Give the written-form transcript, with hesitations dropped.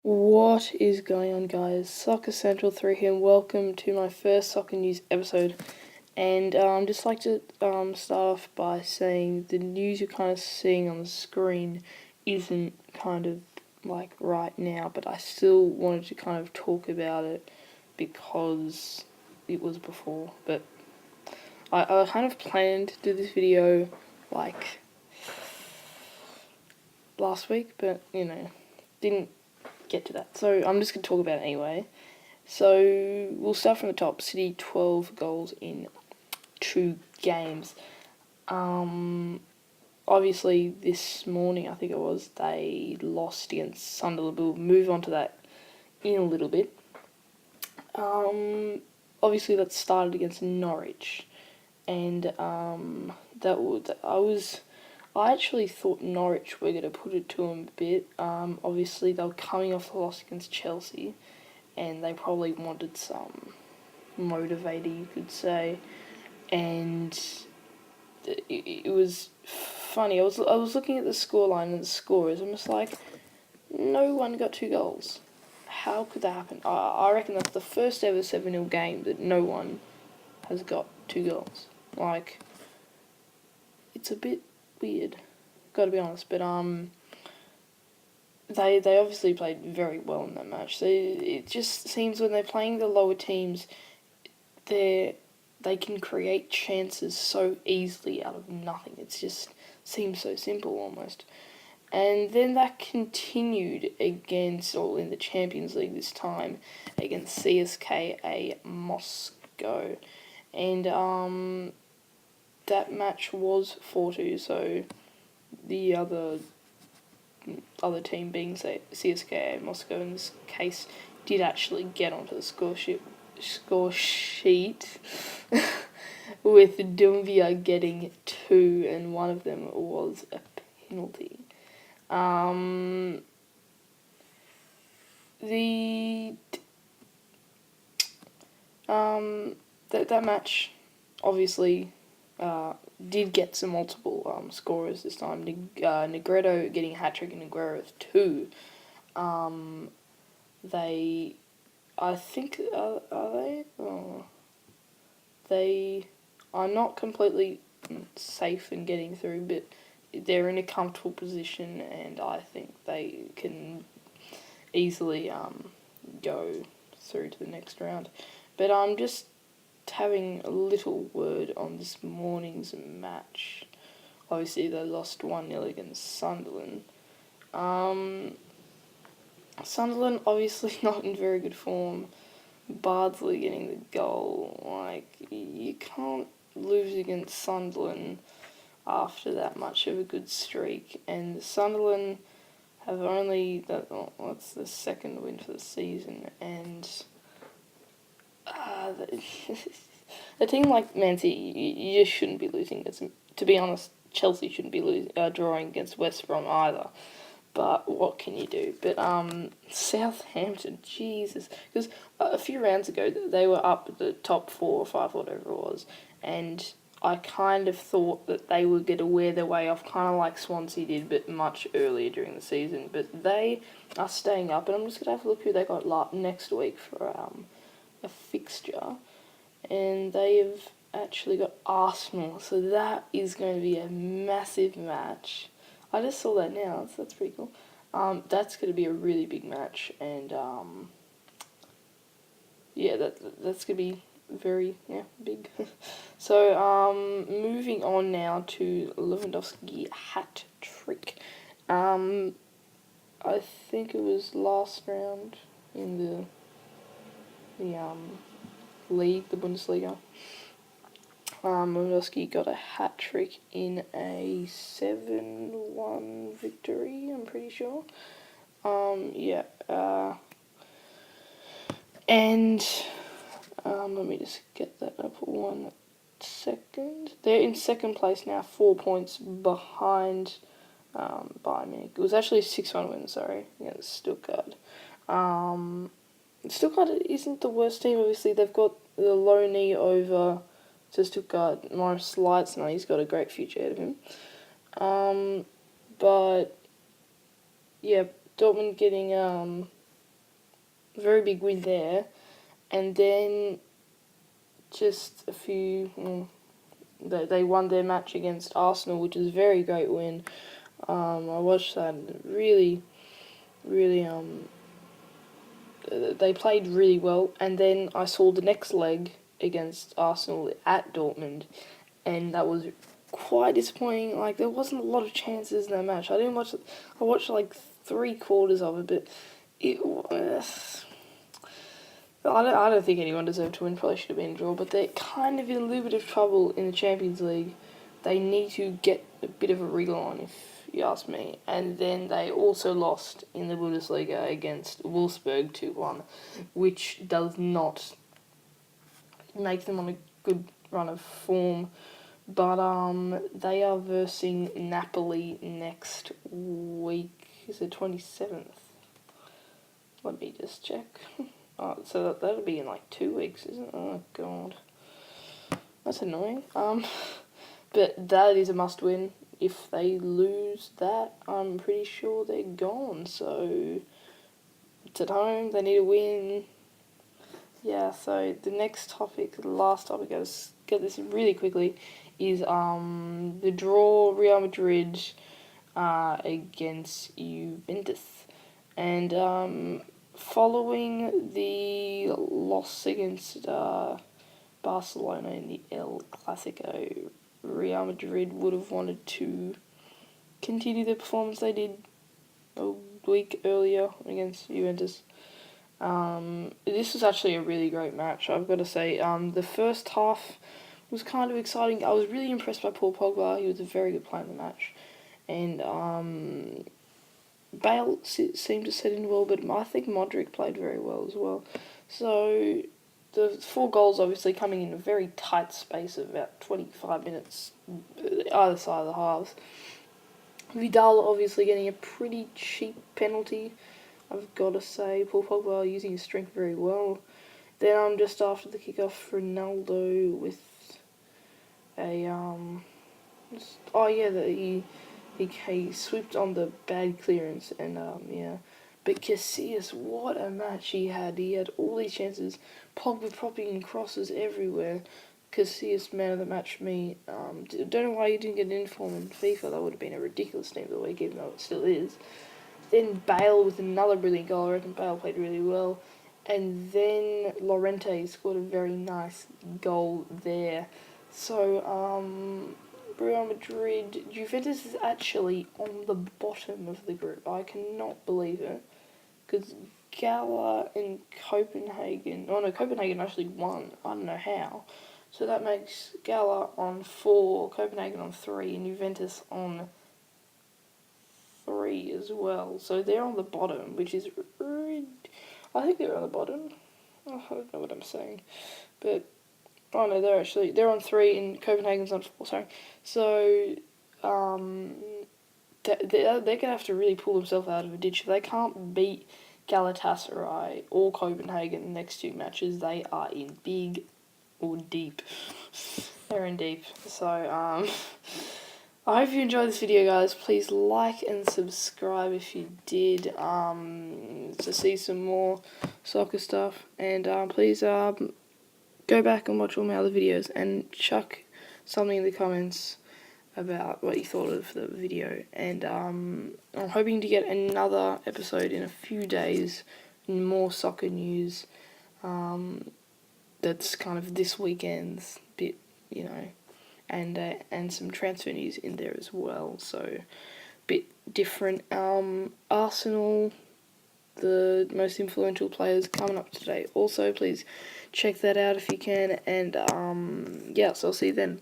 What is going on, guys? Soccer Central 3 here, and welcome to my first soccer news episode. And just like to start off by saying the news you're kind of seeing on the screen isn't kind of like right now, but I still wanted to kind of talk about it because it was before. But I kind of planned to do this video like last week, but didn't get to that. So I'm just going to talk about it anyway. So we'll start from the top. City 12 goals in 2 games. Obviously this morning, I think it was, they lost against Sunderland. We'll move on to that in a little bit. Obviously that started against Norwich, and I actually thought Norwich were going to put it to them a bit. Obviously they were coming off the loss against Chelsea, and they probably wanted some motivator, you could say. And it was funny. I was looking at the scoreline and the scorers. I'm just like, no one got 2 goals. How could that happen? I reckon that's the first ever 7-0 game that no one has got 2 goals. Like, it's a bit weird, gotta be honest. But they obviously played very well in that match. So it just seems when they're playing the lower teams, they can create chances so easily out of nothing. It just seems so simple almost. And then that continued against, or in the Champions League this time, against CSKA Moscow. And that match was 4-2, so the other team, being CSKA Moscow in this case, did actually get onto the score sheet with Dumbia getting 2, and one of them was a penalty. That match obviously did get some multiple scorers this time. Negredo getting a hat-trick and Aguero with 2. I think, are they? Oh, they are not completely safe in getting through, but they're in a comfortable position, and I think they can easily go through to the next round. But I'm just having a little word on this morning's match. Obviously, they lost 1-0 against Sunderland. Sunderland obviously not in very good form. Bardsley getting the goal. Like, you can't lose against Sunderland after that much of a good streak. And Sunderland have only, what's the second win for the season, and a team like Man City, you just shouldn't be losing against them. To be honest, Chelsea shouldn't be drawing against West Brom either. But what can you do? But Southampton, Jesus. Because a few rounds ago, they were up at the top 4 or 5, whatever it was. And I kind of thought that they were going to wear their way off, kind of like Swansea did, but much earlier during the season. But they are staying up. And I'm just going to have a look who they got next week for a fixture. And they have actually got Arsenal. So that is going to be a massive match. I just saw that now, so that's pretty cool. That's going to be a really big match, and yeah, that's going to be very big. So moving on now to Lewandowski hat trick. I think it was last round in the league, the Bundesliga. Lewandowski got a hat trick in a 7-1 victory, I'm pretty sure. And let me just get that up for 1 second. They're in second place now, 4 points behind Bayern Munich. It was actually a 6-1 win, against Stuttgart. Stuttgart isn't the worst team, obviously. They've got the low knee over to Stuttgart, Morris Leitzner. He's got a great future ahead of him. But yeah, Dortmund getting very big win there, and then just a few. They won their match against Arsenal, which is a very great win. I watched that. Really, really. They played really well, and then I saw the next leg against Arsenal at Dortmund, and that was quite disappointing. Like, there wasn't a lot of chances in that match. I didn't watch it. I watched like 3/4 of it, but it was. I don't think anyone deserved to win. Probably should have been a draw, but they're kind of in a little bit of trouble in the Champions League. They need to get a bit of a wriggle on, if you ask me. And then they also lost in the Bundesliga against Wolfsburg 2-1, which does not make them on a good run of form. But they are versing Napoli next week. Is it 27th? Let me just check. Oh, so that'll be in like 2 weeks, isn't it? Oh god, that's annoying. But that is a must-win. If they lose that, I'm pretty sure they're gone. So it's at home. They need a win. Yeah. So the next topic, the last topic, I just get this really quickly, is the draw Real Madrid against Juventus, and following the loss against Barcelona in the El Clasico, Real Madrid would have wanted to continue the performance they did a week earlier against Juventus. This was actually a really great match, I've got to say. The first half was kind of exciting. I was really impressed by Paul Pogba. He was a very good player in the match. And Bale seemed to set in well, but I think Modric played very well as well. So the 4 goals obviously coming in a very tight space of about 25 minutes either side of the halves. Vidal obviously getting a pretty cheap penalty, I've got to say. Paul Pogba using his strength very well. Then just after the kickoff, Ronaldo with a he swooped on the bad clearance, and But Casillas, what a match he had. He had all these chances. Pogba popping crosses everywhere. Casillas, man of the match for me. Don't know why he didn't get an inform in FIFA. That would have been a ridiculous team of the week, even though it still is. Then Bale with another brilliant goal. I reckon Bale played really well. And then Llorente scored a very nice goal there. So, Real Madrid, Juventus is actually on the bottom of the group. I cannot believe it. Because Gala and Copenhagen... Oh no, Copenhagen actually won. I don't know how. So that makes Gala on 4, Copenhagen on 3, and Juventus on 3 as well. So they're on the bottom, which is... I think they're on the bottom. Oh, I don't know what I'm saying. But... Oh no, they're on 3 and Copenhagen's on 4, sorry. So, they're going to have to really pull themselves out of a ditch. If they can't beat Galatasaray or Copenhagen in the next 2 matches, they are in big or deep. They're in deep. So, I hope you enjoyed this video, guys. Please like and subscribe if you did, to see some more soccer stuff. And please go back and watch all my other videos and chuck something in the comments about what you thought of the video. And I'm hoping to get another episode in a few days, more soccer news. That's kind of this weekend's bit, and some transfer news in there as well. So, bit different. Arsenal, the most influential players coming up today. Also, please check that out if you can. And so I'll see you then.